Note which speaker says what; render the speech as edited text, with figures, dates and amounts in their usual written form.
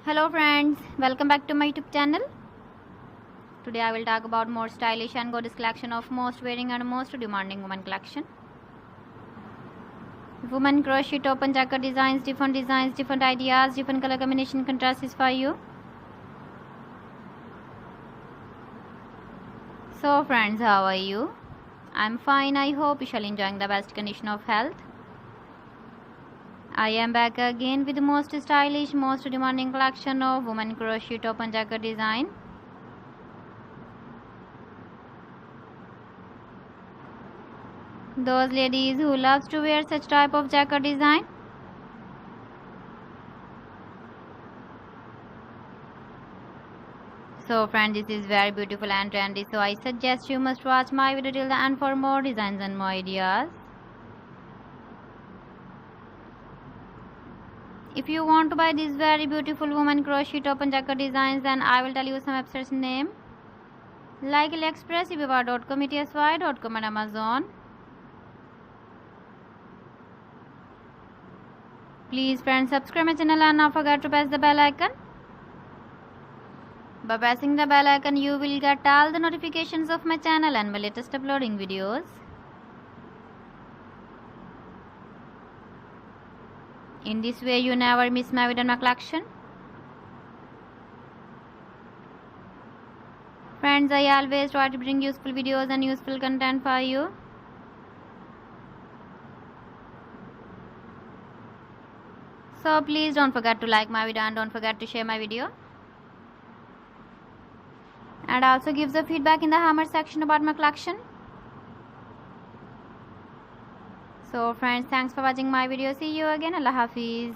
Speaker 1: Hello friends, welcome back to my YouTube channel. Today I will talk about more stylish and gorgeous collection of most wearing and most demanding women collection. Women crochet top and jacket designs, different ideas, different color combination contrasts for you. So friends, how are you? I'm fine. I hope you shall enjoying the best condition of health. I am back again with the most stylish, most demanding collection of women crochet top and jacket design. Those ladies who loves to wear such type of jacket design. So friends, this is very beautiful and trendy, so I suggest you must watch my video till the end for more designs and more ideas. If you want to buy these very beautiful woman crochet top and jacket designs, then I will tell you some websites name like AliExpress, eBay.com, ETSY.com and Amazon. Please friends, subscribe my channel and not forget to press the bell icon. By pressing the bell icon, you will get all the notifications of my channel and my latest uploading videos. In this way, you never miss my video and my collection. Friends, I always try to bring useful videos and useful content for you. So please don't forget to like my video and don't forget to share my video. And also give the feedback in the comment section about my collection. So friends, thanks for watching my video. See you again. Allah Hafiz.